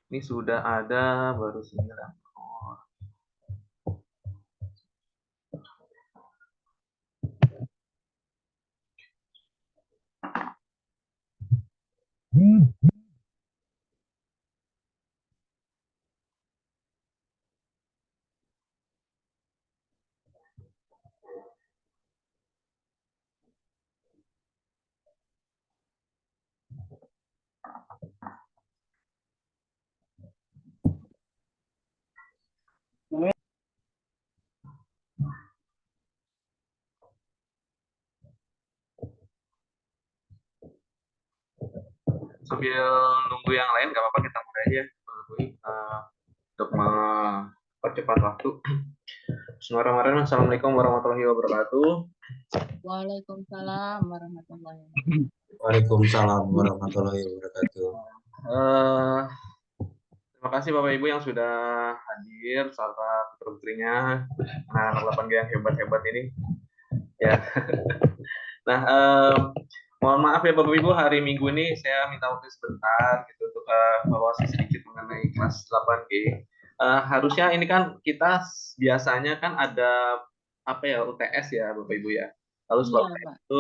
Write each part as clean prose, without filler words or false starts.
Ini sudah ada baru 9. Oh. Sambil nunggu yang lain, nggak apa-apa kita mulai aja. Untuk mempercepat waktu. Bismillahirrahmanirrahim. Assalamualaikum warahmatullahi wabarakatuh. Waalaikumsalam warahmatullahi wabarakatuh. Waalaikumsalam warahmatullahi wabarakatuh. Terima kasih Bapak Ibu yang sudah hadir serta putra-putrinya, anak-anak 8G yang hebat-hebat ini. Ya. Nah, mohon maaf ya Bapak Ibu, hari Minggu ini saya minta waktu sebentar gitu untuk evaluasi sedikit mengenai kelas 8G. Harusnya ini kan kita biasanya kan ada apa ya, UTS ya Bapak Ibu ya. Lalu sebab itu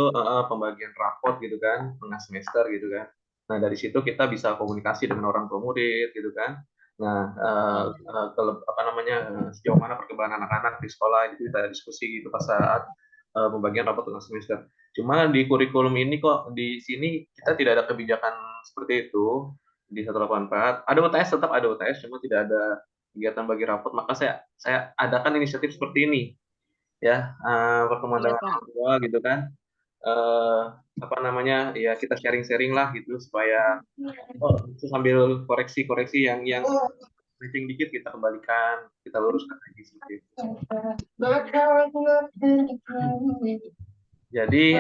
pembagian raport gitu kan, tengah semester gitu kan. Nah, dari situ kita bisa komunikasi dengan orang tua murid gitu kan. Nah, apa namanya, sejauh mana perkembangan anak-anak di sekolah itu kita diskusi gitu pas saat pembagian raport tengah semester. Cuma di kurikulum ini kok di sini kita tidak ada kebijakan seperti itu di 184. Ada UTS, tetap ada UTS, cuma tidak ada kegiatan bagi raport. Maka saya adakan inisiatif seperti ini, ya, pertemuan dengan orang tua gitu kan. Apa namanya, ya kita sharing-sharing lah gitu supaya sambil koreksi-koreksi yang briefing dikit kita kembalikan, kita luruskan lagi seperti itu. Jadi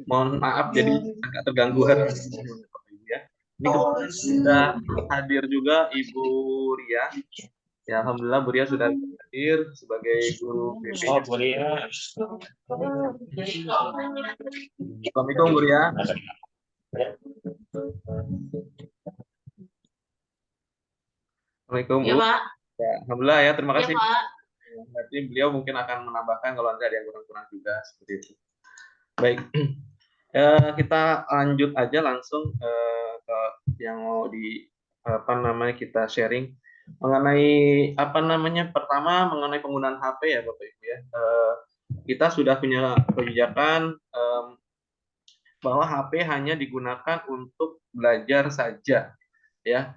mohon maaf jadi agak terganggu ya. Ini kebetulan sudah hadir juga Ibu Ria. Ya, alhamdulillah Bu Ria sudah hadir sebagai guru PP. Oh, Bu Ria. Assalamualaikum Bu Ria. Assalamualaikum Bu. Ya, Pak. Ya, alhamdulillah ya, terima kasih. Ya, Pak. Nanti beliau mungkin akan menambahkan kalau ada yang kurang-kurang juga seperti itu. Baik, kita lanjut aja langsung ke yang mau di apa namanya kita sharing mengenai apa namanya, pertama mengenai penggunaan HP ya Bapak Ibu ya. Kita sudah punya kebijakan bahwa HP hanya digunakan untuk belajar saja ya,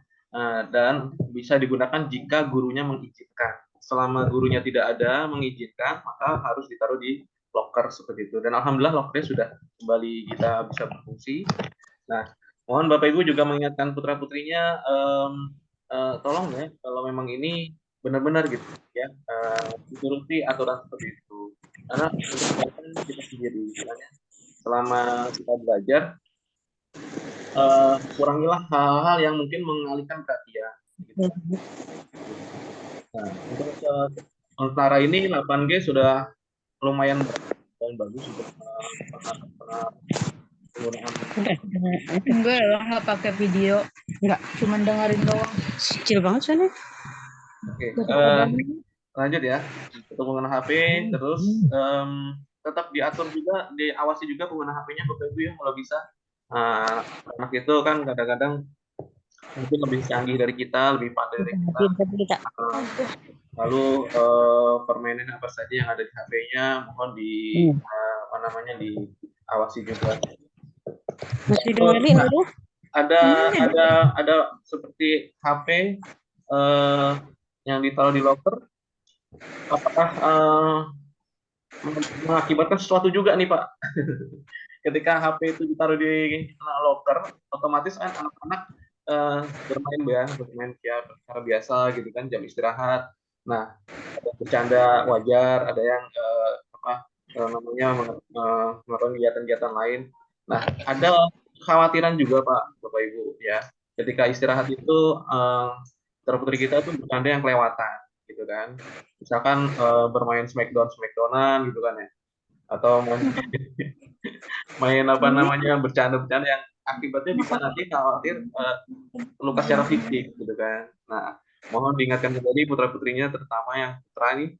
dan bisa digunakan jika gurunya mengizinkan. Selama gurunya tidak ada mengizinkan, maka harus ditaruh di locker seperti itu. Dan alhamdulillah lockernya sudah kembali kita bisa berfungsi. Nah, mohon Bapak Ibu juga mengingatkan putra-putrinya, tolong ya kalau memang ini benar-benar gitu ya, dituruti aturan seperti itu. Karena kita sendiri, misalnya selama kita belajar, kurangilah hal-hal yang mungkin mengalihkan perhatian. Gitu. Nah, untuk sementara ini 8G sudah lumayan bagus untuk penggunaan. Enggak lah, nggak pakai video. Enggak, cuma dengerin doang. Kecil banget soalnya. Oke, lanjut ya. Untuk pengguna HP, terus tetap diatur juga, diawasi juga pengguna HP-nya Bapak Ibu ya kalau bisa. Anak itu kan kadang-kadang mungkin lebih canggih dari kita, lebih pandai dari kita. Lalu permainan apa saja yang ada di HP-nya mohon apa namanya diawasi juga. Masih dengerin itu? Ada seperti HP yang ditaruh di locker, apakah mengakibatkan sesuatu juga nih Pak? Ketika HP itu ditaruh di locker, otomatis kan anak-anak bermain secara biasa gitu kan, jam istirahat. Nah, ada bercanda wajar, ada yang melakukan kegiatan-kegiatan lain. Nah, ada kekhawatiran juga Pak, Bapak Ibu ya. Ketika istirahat itu putri kita itu bercanda yang kelewatan gitu kan. Misalkan bermain smackdownan gitu kan ya. Atau main apa namanya bercanda-bercanda yang akibatnya bisa nanti khawatir luka secara fisik gitu kan. Nah, mohon diingatkan kembali putra-putrinya, terutama yang putra ini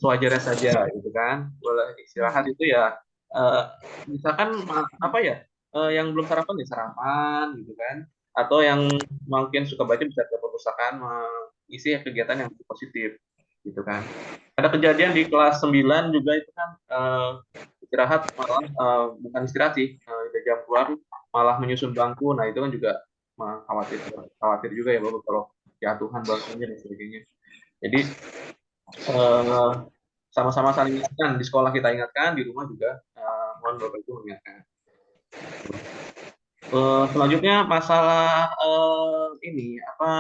sewajarnya saja gitu kan. Boleh istirahat itu ya misalkan apa ya yang belum sarapan ya sarapan gitu kan. Atau yang mungkin suka baca bisa ke perpustakaan mengisi kegiatan yang positif gitu kan. Ada kejadian di kelas 9 juga itu kan istirahat malah bukan istirahat sih udah jam keluar malah menyusun bangku. Nah itu kan juga khawatir juga ya Bapak kalau jatuhan bangkunya dan sebagainya. Jadi sama-sama saling ingatkan, di sekolah kita ingatkan, di rumah juga mohon Bapak Ibu mengingatkan. Selanjutnya masalah ini apa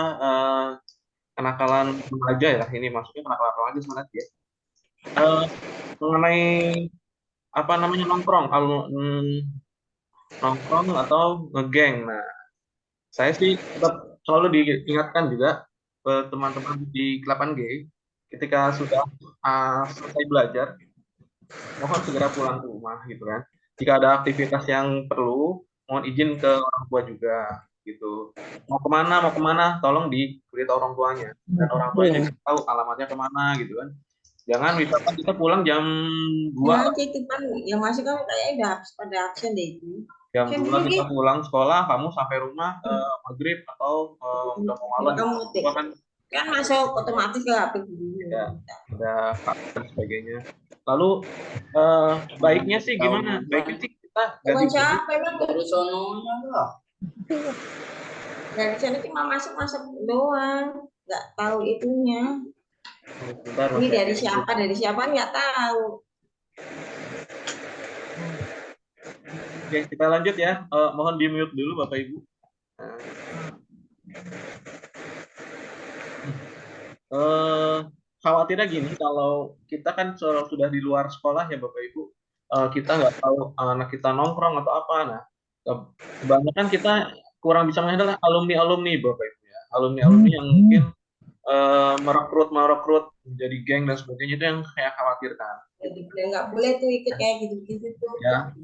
kenakalan remaja ya, ini maksudnya kenakalan remaja sebenarnya ya. Mengenai apa namanya nongkrong atau ngegeng. Nah, saya sih tetap selalu diingatkan juga ke teman-teman di 8G ketika sudah selesai belajar, mohon segera pulang ke rumah gitu kan. Jika ada aktivitas yang perlu, mohon izin ke orang tua juga gitu. Mau kemana, tolong diberitahu orang tuanya. Dan orang tuanya juga tahu alamatnya kemana gitu kan. Jangan misalkan kita pulang jam 2. Ya, itu kan yang masih kan kayaknya udah pada absen deh itu. Jam 2 kita pulang sekolah, kamu sampai rumah maghrib atau udah mau malam. Kan masuk otomatis ke HP ya, ada fakta dan sebagainya. Lalu baiknya sih gimana? Baiknya sih kita ganti siapa kan Dari sononya lah. dari sana cuma masuk doang, nggak tahu itunya. Bentar, ini dari siapa nggak tahu. Oke, kita lanjut ya. Mohon di mute dulu Bapak Ibu. Khawatirnya gini, kalau kita kan sudah di luar sekolah ya Bapak Ibu, kita nggak tahu anak kita nongkrong atau apa. Nah, kebanyakan kita kurang bisa menghandle alumni Bapak Ibu ya, alumni yang mungkin merekrut menjadi geng dan sebagainya, itu yang saya khawatirkan. Jadi nggak boleh tuh ikut kayak gitu tuh.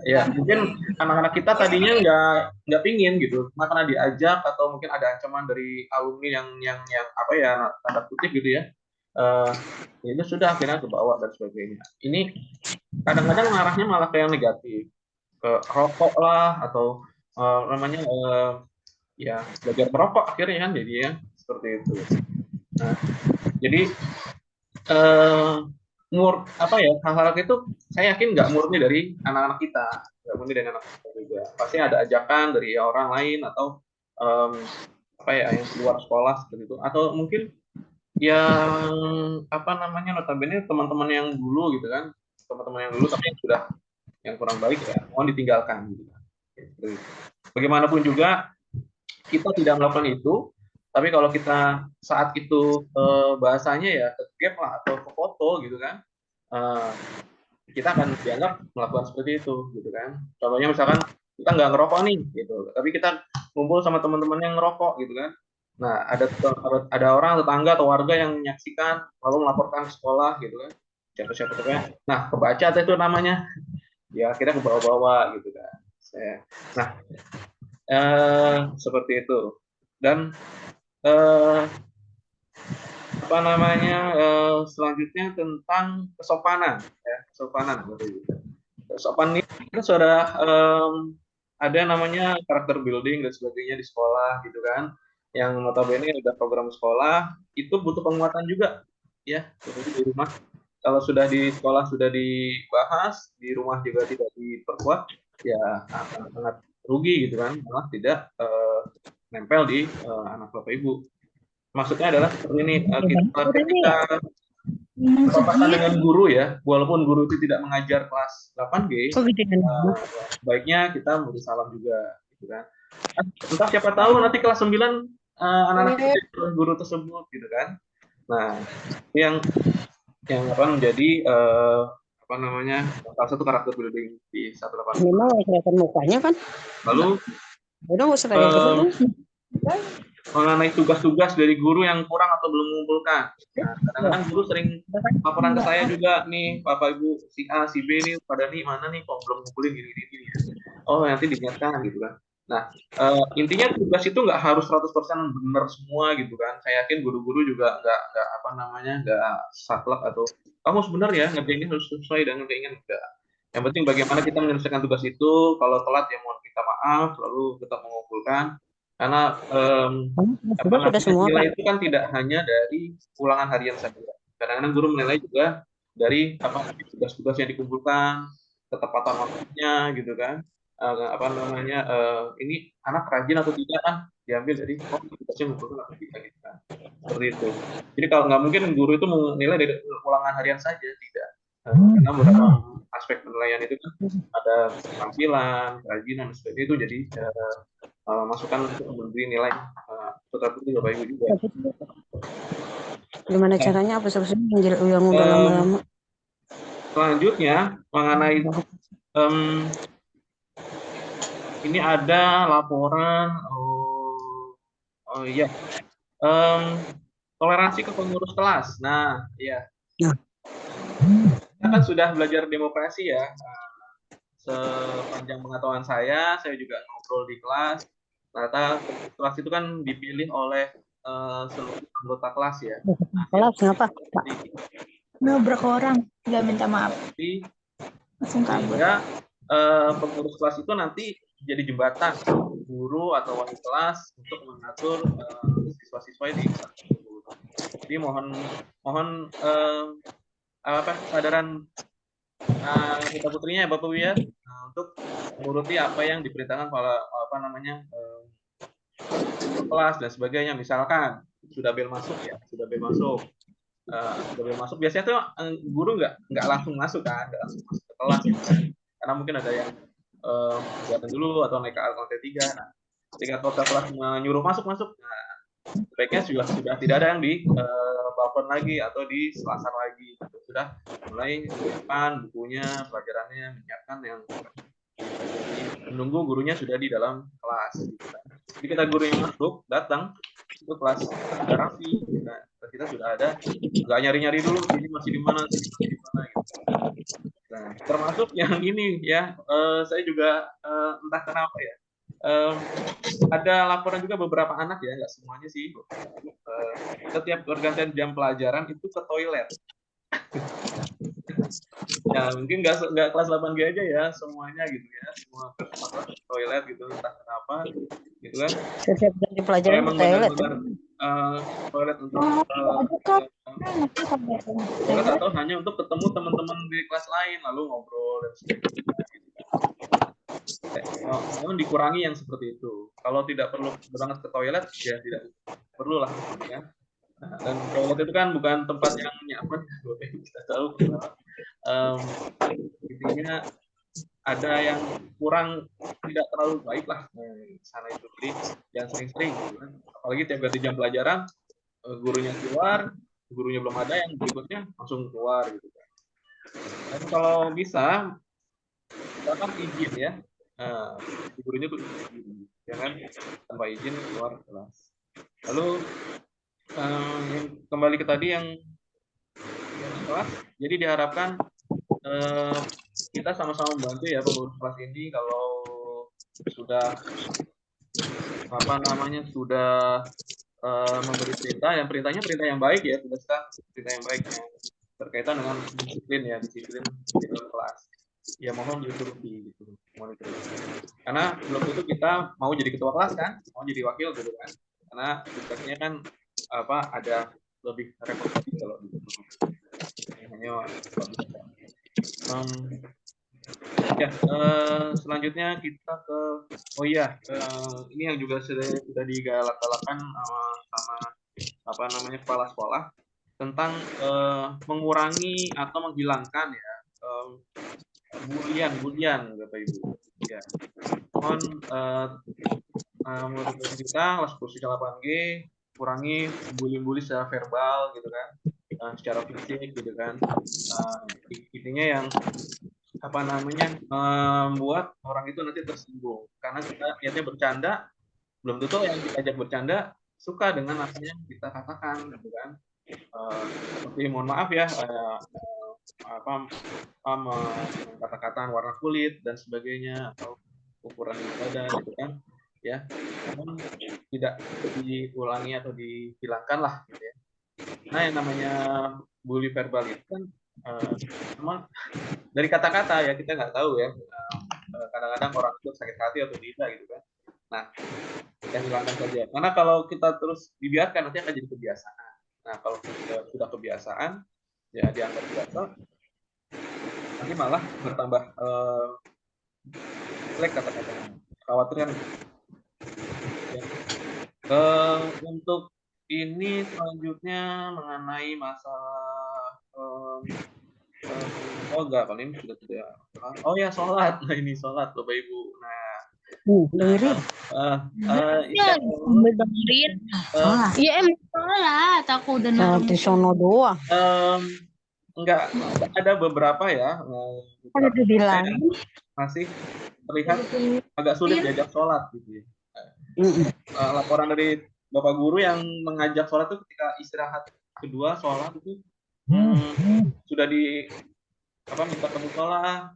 Ya mungkin anak-anak kita tadinya nggak pingin gitu, karena diajak atau mungkin ada ancaman dari alumni yang apa ya tanda kutip gitu ya. Itu sudah akhirnya kebawa dan sebagainya. Ini kadang-kadang arahnya malah ke yang negatif, ke rokok lah atau namanya ya belajar merokok akhirnya kan jadi ya seperti itu. Nah, jadi apa ya hal-hal itu saya yakin nggak murni dari anak-anak kita, nggak murni dari anak kita juga. Pasti ada ajakan dari orang lain atau apa ya yang luar sekolah seperti itu, atau mungkin yang apa namanya notabene teman-teman yang dulu gitu kan, teman-teman yang dulu tapi yang sudah yang kurang baik ya mohon ditinggalkan gitu kan. Bagaimanapun juga kita tidak melakukan itu, tapi kalau kita saat itu bahasanya ya ke gap lah atau ke foto gitu kan, kita akan dianggap melakukan seperti itu gitu kan. Contohnya misalkan kita nggak ngerokok nih gitu, tapi kita ngumpul sama teman-teman yang ngerokok gitu kan. Nah, ada orang tetangga atau warga yang menyaksikan lalu melaporkan ke sekolah gitu kan. Siapa-siapa tuh kan. Nah, kebaca itu namanya. Ya, akhirnya ke bawah-bawah gitu kan. Nah, seperti itu. Dan apa namanya selanjutnya tentang kesopanan ya, kesopanan gitu. Kesopanan ini kan sudah ada namanya karakter building dan sebagainya di sekolah gitu kan, yang notabene udah program sekolah itu butuh penguatan juga ya, di rumah. Kalau sudah di sekolah sudah dibahas, di rumah juga tidak diperkuat, ya akan sangat rugi gitu kan, malah tidak nempel di anak Bapak Ibu. Maksudnya adalah seperti ini, ketika berpapasan dengan guru ya, walaupun guru itu tidak mengajar kelas 8G, baiknya kita beri salam juga gitu kan. Entah siapa tahu nanti kelas 9 anak-anak guru tersebut gitu kan. Nah, yang akan menjadi apa namanya salah satu karakter building di 185. Memang kelihatan mukanya kan. Lalu udah nggak usah tanya terus. Mengenai tugas-tugas dari guru yang kurang atau belum mengumpulkan. Nah, kadang-kadang guru sering laporan ke saya juga nih, Bapak Ibu si A, si B nih pada nih mana nih kok belum ngumpulin gini. nanti diingatkan gitu kan. Nah, intinya tugas itu nggak harus 100% benar semua gitu kan. Saya yakin guru-guru juga nggak apa namanya nggak saklek atau kamu sebenarnya ngerjain ini harus sesuai dengan keinginan enggak. Yang penting bagaimana kita menyelesaikan tugas itu. Kalau telat ya mohon minta maaf, lalu tetap mengumpulkan. Karena apa Sudah namanya semua nilai kan? itu kan tidak hanya dari ulangan harian saja. Kadang-kadang guru menilai juga dari apa tugas-tugas yang dikumpulkan, ketepatan waktunya gitu kan. Apa namanya ini anak rajin atau tidak kan diambil dari tugasnya ngumpulkan atau tidak gitu kan. Seperti itu. Jadi kalau nggak mungkin guru itu menilai dari ulangan harian saja tidak. Karena beberapa aspek penilaian itu kan ada keterampilan, kerajinan, dan sebagainya itu jadi masukan untuk memberi nilai tetapi Bapak Ibu juga. Gimana caranya apa solusinya yang udah lama-lama? Selanjutnya mengenai ini ada laporan iya toleransi ke pengurus kelas. Nah, iya. Kita kan sudah belajar demokrasi ya. Sepanjang pengetahuan saya juga ngobrol di kelas. Ternyata kelas itu kan dipilih oleh seluruh anggota kelas ya. Kelas ngapa? Nabrak orang, nggak minta maaf. Langsung kabur. Sehingga pengurus kelas itu nanti jadi jembatan guru atau wali kelas untuk mengatur siswa-siswa di kelas tersebut. Jadi mohon kesadaran kita putrinya ya Bapak Ibu ya untuk menuruti apa yang diperintahkan oleh kelas dan sebagainya. Misalkan sudah bel masuk ya, sudah bel masuk biasanya tuh guru nggak langsung masuk kan, nggak langsung masuk ke kelas gitu kan. Karena mungkin ada yang datang dulu atau naik ke lantai 3. Nah, ketika kelas menyuruh masuk, nah, sebaiknya sudah tidak ada yang di balkon lagi atau di selasar lagi. Sudah mulai menyiapkan bukunya, pelajarannya, menyiapkan yang menunggu gurunya sudah di dalam kelas. Gitu kan. Jadi kita guru yang masuk datang itu kelas sudah rapi, kita sudah ada, nggak nyari-nyari dulu ini masih di mana gitu. Nah, termasuk yang ini ya, saya juga entah kenapa ya, ada laporan juga beberapa anak ya, nggak semuanya sih, setiap pergantian jam pelajaran itu ke toilet. Ya mungkin nggak kelas 8G aja ya, semuanya gitu ya, semua toilet gitu, entah kenapa gitu kan. Setiap ganti pelajaran ke toilet. Toilet untuk toilet atau hanya untuk ketemu teman-teman di kelas lain lalu ngobrol dan sebagainya. Mohon dikurangi yang seperti itu. Kalau tidak perlu berangkat ke toilet ya tidak perlu lah ya. Nah, dan toilet itu kan bukan tempat yang nyaman, kita tahu. Intinya ada yang kurang tidak terlalu baik lah sana itu, jadi jangan sering-sering gitu kan. Apalagi tiap ganti jam pelajaran gurunya keluar, gurunya belum ada, yang berikutnya langsung keluar gitu kan. Dan kalau bisa dapat izin ya, gurunya tuh izin, jangan tanpa izin keluar kelas. Lalu kembali ke tadi yang kelas, jadi diharapkan kita sama-sama membantu ya pengurus kelas ini kalau sudah sudah memberi perintah, yang perintahnya perintah yang baik ya, tugaskan perintah yang baik yang berkaitan dengan disiplin di dalam kelas. Ya mohon dituruti gitu, karena belum tentu kita mau jadi ketua kelas kan, mau jadi wakil gitu kan, karena tugasnya kan ada lebih repot lagi kalau gitu. Hanya ya, selanjutnya kita ke ini yang juga sudah digalak-galakan sama kepala sekolah tentang mengurangi atau menghilangkan ya bulian Bapak Ibu ya. Mohon menurut kita kelas posisi 8G kurangi bully secara verbal gitu kan, secara fisik gitu kan, intinya yang membuat orang itu nanti tersinggung karena kita niatnya bercanda, belum tentu yang kita ajak bercanda suka dengan apa yang kita katakan gitu kan. Seperti mohon maaf ya kata-kata warna kulit dan sebagainya, atau ukuran badan gitu kan, ya, namun tidak diulangi atau dihilangkan lah gitu ya. Nah, yang namanya bully verbal itu kan memang dari kata-kata ya, kita nggak tahu ya, kadang-kadang orang itu sakit hati atau tidak gitu kan. Nah, kita hilangkan saja. Karena kalau kita terus dibiarkan nanti akan jadi kebiasaan. Nah, kalau sudah kebiasaan ya dianggap biasa, nanti malah bertambah jelek kata-katanya. Khawatir kan. Ya. Untuk ini selanjutnya mengenai masalah oh enggak, kalau ini sudah tidak. Oh ya, sholat. Nah, ini sholat Bapak Ibu. Nah, dengerin. Ya, sambil dengerin. Iya emang sholat, aku udah Sholat di sono doang. enggak, ada beberapa ya. Kan udah bilang. Masih terlihat agak sulit diajak sholat gitu ya. Laporan dari Bapak Guru yang mengajak sholat itu ketika istirahat kedua sholat itu sudah minta ke musola,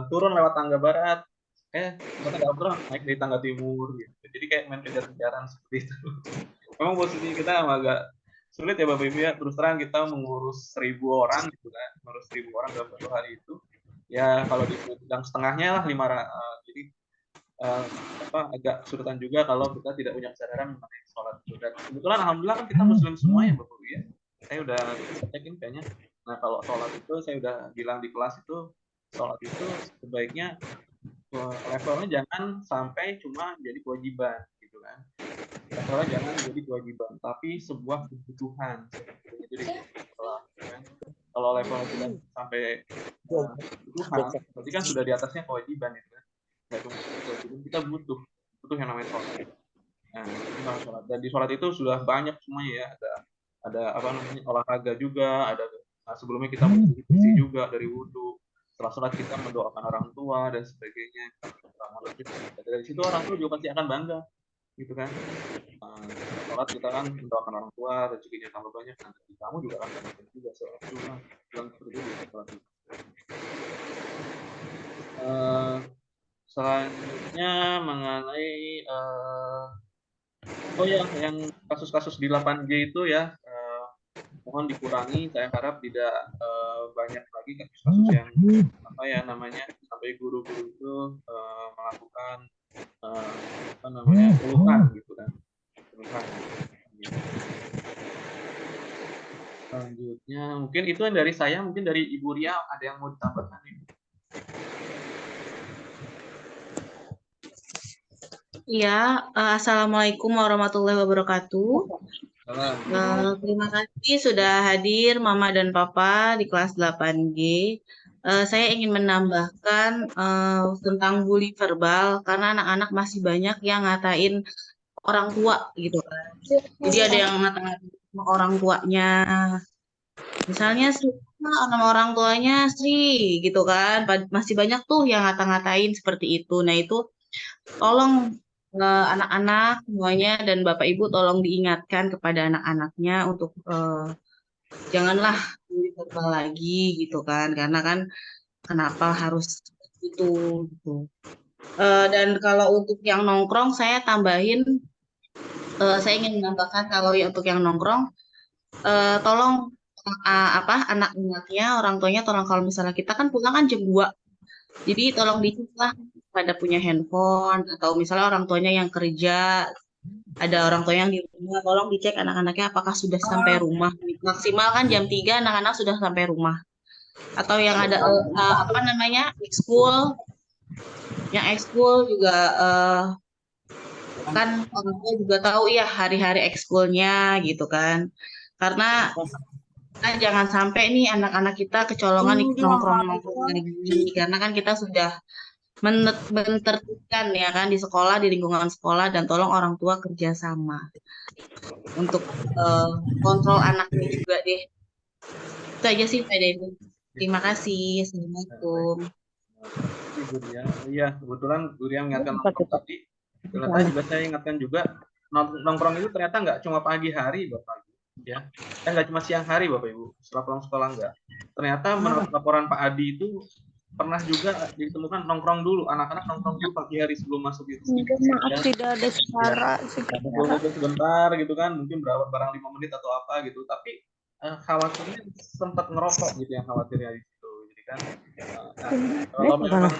turun lewat tangga barat, tangga barat naik di tangga timur gitu. Jadi kayak main kejar-kejaran seperti itu. Memang posisi kita agak sulit ya Bapak Ibu ya. Terus terang kita mengurus 1.000 orang gitu kan, mengurus 1.000 orang dalam satu hari itu. Ya kalau dibilang setengahnya lah 500. Jadi agak kesulitan juga kalau kita tidak punya kesadaran mengenai sholat itu. Dan kebetulan alhamdulillah kan kita muslim semua ya Bapak Ibu ya. Saya udah cekin kayaknya. Nah, kalau sholat itu saya udah bilang di kelas itu, sholat itu sebaiknya levelnya jangan sampai cuma jadi kewajiban gitu kan. Levelnya jangan jadi kewajiban, tapi sebuah kebutuhan. Jadi kalau levelnya sudah sampai kebutuhan, berarti kan sudah di atasnya kewajiban gitu kan. Nggak cuma kewajiban, kita butuh yang namanya sholat. Nah, itu namanya sholat. Dan di sholat itu sudah banyak semuanya ya. Ada olahraga juga, ada sebelumnya kita bersih juga dari wudhu. Setelah sholat kita mendoakan orang tua dan sebagainya. Dari situ orang tua juga pasti akan bangga, gitu kan. Sholat kita kan mendoakan orang tua, rezekinya tambah banyak. Nanti kamu juga akan bangga juga sholat juga. Bilang seperti itu di sholat. Selanjutnya mengenai yang kasus-kasus di 8G itu ya, mohon dikurangi. Saya harap tidak banyak lagi kasus-kasus yang sampai guru-guru itu melakukan keluhan gitu kan. Selanjutnya mungkin itu yang dari saya, mungkin dari Ibu Ria ada yang mau ditambahkan nih? Iya, assalamualaikum warahmatullahi wabarakatuh. Terima kasih sudah hadir Mama dan Papa di kelas 8G. Saya ingin menambahkan tentang bully verbal karena anak-anak masih banyak yang ngatain orang tua gitu kan. Jadi ada yang ngatain orang tuanya. Misalnya nama orang tuanya Sri gitu kan. Masih banyak tuh yang ngata-ngatain seperti itu. Nah, itu tolong anak-anak semuanya dan Bapak Ibu tolong diingatkan kepada anak-anaknya untuk janganlah bully verbal lagi gitu kan, karena kan kenapa harus itu gitu. Dan kalau untuk yang nongkrong saya tambahin, saya ingin menambahkan kalau untuk yang nongkrong tolong anak-anaknya, orang tuanya tolong, kalau misalnya kita kan pulang kan jam 2, jadi tolong dicek lah pada punya handphone atau misalnya orang tuanya yang kerja, ada orang tua yang di rumah, tolong dicek anak-anaknya apakah sudah sampai rumah. Maksimal kan jam 3 anak-anak sudah sampai rumah. Atau yang ada ekskul. Yang ekskul juga kan orang tua juga tahu ya hari-hari ekskulnya gitu kan. Karena kan jangan sampai nih anak-anak kita kecolongan nongkrong-nongkrong lagi, karena kan kita sudah menertibkan ya kan di sekolah, di lingkungan sekolah, dan tolong orang tua kerjasama untuk kontrol anaknya juga deh. Itu aja sih Pak Dewi. Terima kasih. Assalamualaikum. Iya, kebetulan Bu Ria mengingatkan nongkrong tadi. Ternyata juga saya ingatkan juga nongkrong itu ternyata nggak cuma pagi hari Bapak Ibu, ya. Nggak cuma siang hari Bapak Ibu. Setelah pulang sekolah enggak. Ternyata menurut laporan Pak Adi itu pernah juga ditemukan nongkrong dulu, anak-anak nongkrong dulu pagi hari sebelum masuk itu. Maaf, Ya, tidak ada suara. ngobrol sebentar gitu kan, mungkin barang 5 menit atau apa gitu, tapi khawatirnya sempat ngerokok gitu yang khawatirnya di situ. Jadi kan kalau memang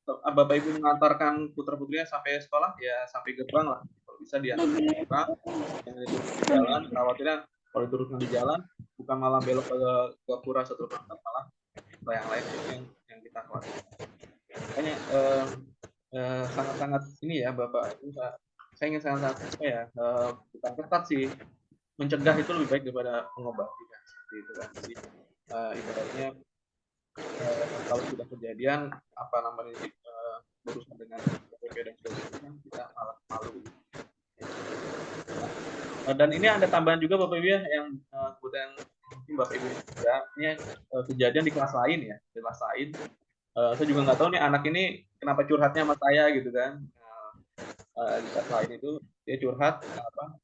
Bapak Ibu mengantarkan putra-putrinya sampai sekolah ya sampai gerbang lah. Kalau bisa diantar ke gerbang, jangan diturunkan di jalan. Khawatirnya kalau diturunkan di jalan bukan malah belok ke Gapura atau malah yang lain itu yang kita khawatirkan. Makanya sangat-sangat ini ya Bapak Ibu, saya ingin sangat-sangat apa ya, bukan ketat sih, mencegah itu lebih baik daripada mengobati kan, seperti itu kan. Jadi ibaratnya kalau sudah kejadian apa namanya berurusan dengan KPP dan sebagainya kita malah malu. Dan ini ada tambahan juga Bapak Ibu ya yang kemudian mungkin Bapak Ibu juga ini kejadian di kelas lain ya, di kelas lain. Saya juga nggak tahu nih anak ini kenapa curhatnya sama saya gitu kan. Di kelas lain itu dia curhat apa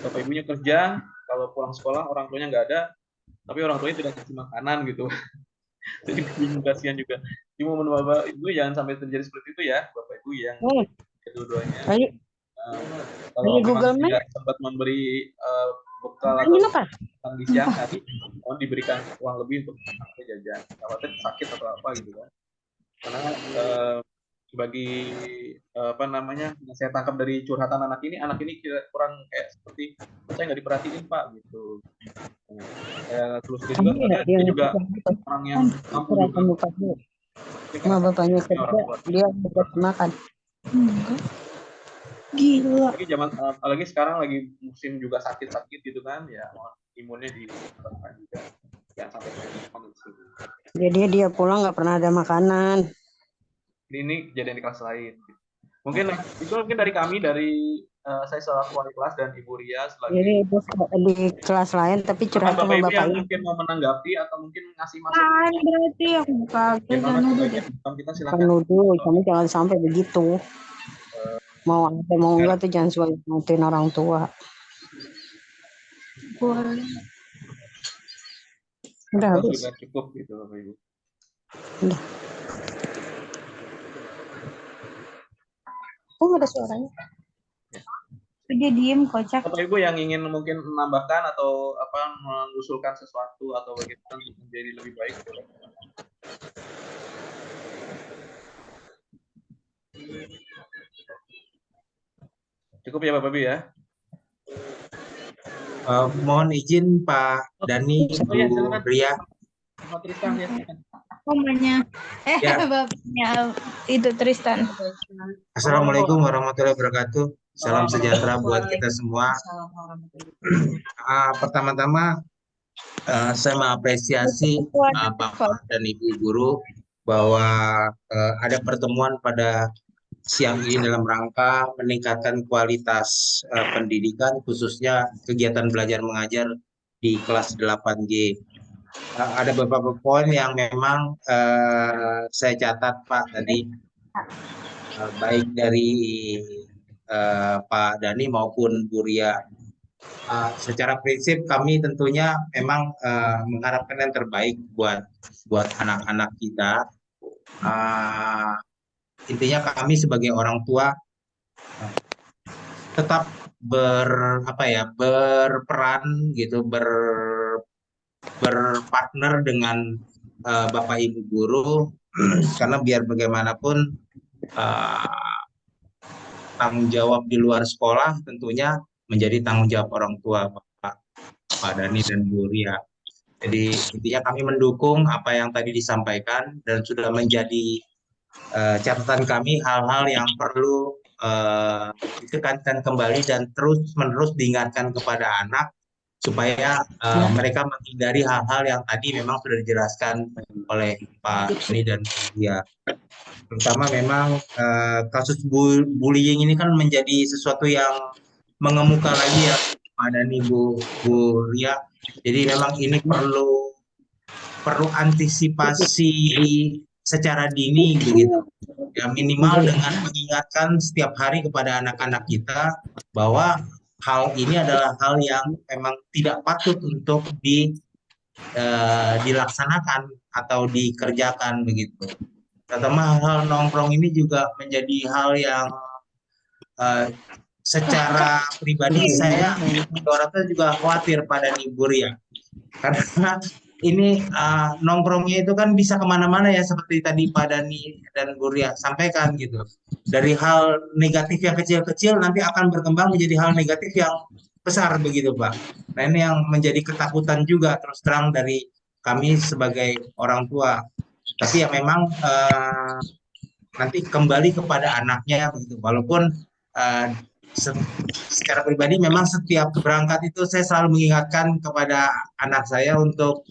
Bapak Ibunya kerja, kalau pulang sekolah orang tuanya nggak ada, tapi orang tuanya tidak kasih makanan gitu. Jadi bingung, kasihan juga. Di momen Bapak Ibu jangan sampai terjadi seperti itu ya, Bapak Ibu yang kedua-duanya. Kalau memang tidak sempat memberi bekal atau makan di siang hari, mohon diberikan uang lebih untuk jajan. Khawatir sakit atau apa gitu kan. Karena bagi apa namanya yang saya tangkap dari curhatan anak ini kurang kayak seperti saya nggak diperhatiin Pak gitu. Terus dia juga orang yang mampu juga. Sama bapaknya kerja, dia bisa makan. Gila. Apalagi sekarang lagi musim juga sakit-sakit gitu kan, ya imunnya diperlukan juga. Ya sampai Jadi dia pulang nggak pernah ada makanan. Ini kejadian di kelas lain. Mungkin itu mungkin dari kami, dari saya selaku wali kelas dan Ibu Ria selagi Jadi itu di kelas lain tapi curhat sama Bapak Ibu yang bapaknya. mungkin mau menanggapi atau mungkin ngasih masukan. Berarti aku kita silakan. nuduh, kamu jangan sampai begitu. Mau apa mau enggak tuh jangan suka ngatain orang tua. Udah habis. Sudah cukup gitu Bapak Ibu. Udah. Oh, nggak ada suaranya. Dia diem kocak. Bapak Ibu yang ingin mungkin menambahkan atau apa mengusulkan sesuatu atau bagaimana untuk menjadi lebih baik. Cukup ya Bapak Ibu ya. Mohon izin Pak Dani, Bu Ria. Tristan ya. Bapaknya itu Tristan. Assalamualaikum warahmatullahi wabarakatuh. Salam sejahtera buat kita semua. Pertama-tama saya mengapresiasi Bapak dan Ibu guru bahwa ada pertemuan pada siang ini dalam rangka meningkatkan kualitas pendidikan, khususnya kegiatan belajar mengajar di kelas 8G. Ada beberapa poin yang memang saya catat Pak tadi, baik dari Pak Dani maupun Bu Ria. Secara prinsip kami tentunya memang mengharapkan yang terbaik buat anak-anak kita. Intinya kami sebagai orang tua tetap berperan gitu, berpartner dengan Bapak Ibu guru karena biar bagaimanapun tanggung jawab di luar sekolah tentunya menjadi tanggung jawab orang tua Pak Dani dan Bu Ria. Jadi intinya kami mendukung apa yang tadi disampaikan dan sudah menjadi catatan kami hal-hal yang perlu ditekankan kembali dan terus-menerus diingatkan kepada anak supaya mereka menghindari hal-hal yang tadi memang sudah dijelaskan oleh Pak Dani dan Bu Ria. Terutama memang kasus bullying ini kan menjadi sesuatu yang mengemuka lagi ya Pak Dani, Bu Ria. Jadi memang ini perlu antisipasi secara dini begitu. Ya minimal dengan mengingatkan setiap hari kepada anak-anak kita bahwa hal ini adalah hal yang memang tidak patut untuk dilaksanakan atau dikerjakan begitu. Terutama hal nongkrong ini juga menjadi hal yang secara pribadi saya orangnya juga khawatir pada Nibur ya, karena ini nongkrongnya itu kan bisa kemana-mana ya, seperti tadi Pak Dani dan Buria sampaikan gitu. Dari hal negatif yang kecil-kecil nanti akan berkembang menjadi hal negatif yang besar begitu Pak. Nah ini yang menjadi ketakutan juga terus terang dari kami sebagai orang tua. Tapi ya memang nanti kembali kepada anaknya begitu. Walaupun secara pribadi memang setiap berangkat itu saya selalu mengingatkan kepada anak saya untuk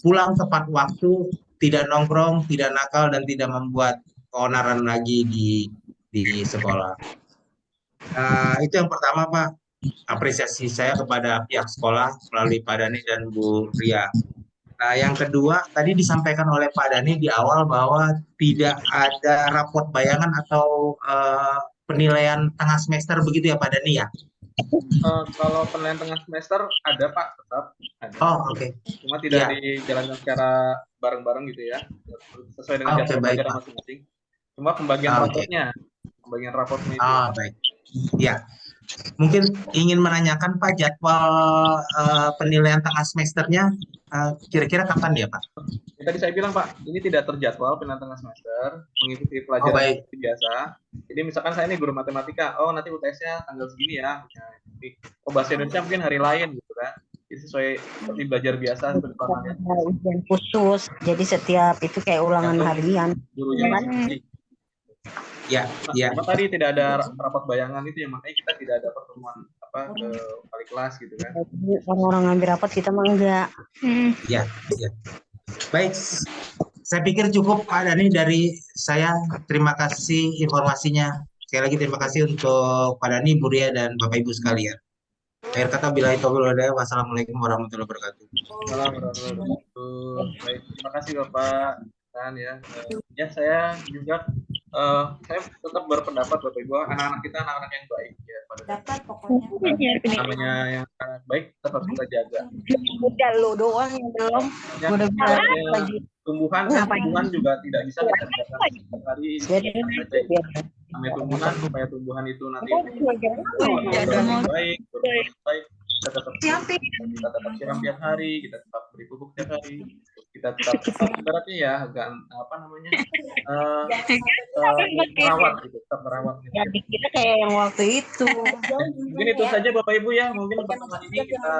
pulang tepat waktu, tidak nongkrong, tidak nakal, dan tidak membuat keonaran lagi di sekolah. Itu yang pertama Pak, apresiasi saya kepada pihak sekolah melalui Pak Dani dan Bu Ria. Nah yang kedua tadi disampaikan oleh Pak Dani di awal bahwa tidak ada raport bayangan atau penilaian tengah semester begitu ya Pak Dani ya? Kalau penilaian tengah semester ada Pak, tetap ada. Oh oke. Cuma tidak dijalankan secara bareng-bareng gitu ya, sesuai dengan jadwal pelajaran masing-masing. Cuma pembagian raportnya itu. Baik. Ya, mungkin ingin menanyakan Pak jadwal penilaian tengah semesternya kira-kira kapan ya Pak? Tadi saya bilang Pak, ini tidak terjadwal penilaian tengah semester, mengikuti pelajaran biasa. Jadi misalkan saya ini guru matematika, nanti UTS-nya tanggal segini ya. Bahasa Indonesia mungkin hari lain gitu kan. Jadi sesuai seperti belajar biasa seperti ujian khusus. Jadi setiap itu kayak ulangan harian. Gurunya masing-masing. Ya. Tadi tidak ada rapat bayangan itu ya, makanya kita tidak ada pertemuan ke wali kelas gitu kan. Orang-orang ngambil rapat kita mah enggak. Ya. Baik, saya pikir cukup Pak Dani dari saya. Terima kasih informasinya. Sekali lagi terima kasih untuk Pak Dani, Bu Ria, dan Bapak Ibu sekalian. Akhir kata billahi taufiq wal hidayah. Wassalamualaikum warahmatullahi wabarakatuh. Baik, terima kasih Bapak Dan ya. Ya saya juga saya tetap berpendapat Bapak Ibu, anak-anak kita anak-anak yang baik ya, Dapat pokoknya. namanya yang sangat baik tetap kita jaga. Udah lo doang yang belum. Tumbuhan juga tidak bisa kita jaga setiap hari. Namanya tumbuhan, supaya tumbuhan itu nanti baik, kita tetap siram tiap hari, kita tetap beri pupuk tiap hari, kita tetap ibaratnya ya merawat gitu, tetap merawat gitu. Jadi kita kayak yang waktu itu. Mungkin itu saja Bapak Ibu ya, mungkin pertemuan ini kita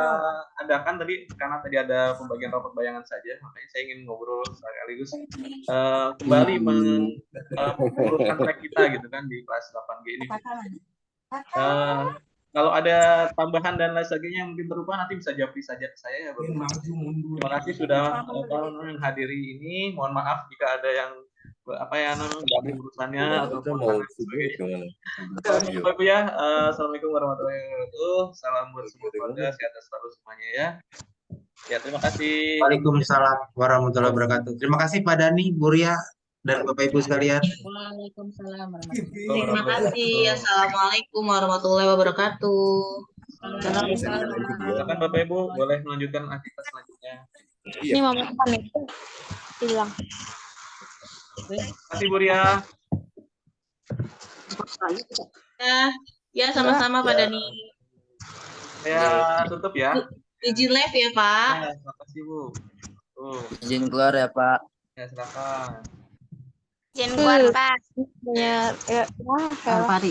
adakan tadi karena tadi ada pembagian rapor bayangan saja, makanya saya ingin ngobrol sekaligus kembali menguruskan track kita gitu kan di kelas 8G ini. Kalau ada tambahan dan lain sebagainya yang mungkin berupa nanti bisa japri saja ke saya ya Bapak. Terima kasih sudah menghadiri ini. Mohon maaf jika ada yang ganggu urusannya ataupun sebagainya. Bapak Ibu ya, assalamualaikum warahmatullahi wabarakatuh. Salam buat semua keluarga, sehat selalu semuanya ya. Ya terima kasih. Waalaikumsalam warahmatullahi wabarakatuh. Terima kasih Pak Dani, Bu Ria, dan Bapak Ibu sekalian. Waalaikumsalam warahmatullahi wabarakatuh. Terima kasih. Assalamualaikum warahmatullahi wabarakatuh. Silakan Bapak Ibu boleh melanjutkan aktivitas selanjutnya. Ini Mama pamit hilang. Terima kasih Bu Ria. Ya sama-sama Pak Dani. Saya tutup ya. Izin live ya Pak. Ya, terima kasih Bu. Izin keluar ya Pak. Ya silakan. Izin keluar Pak. Alfari.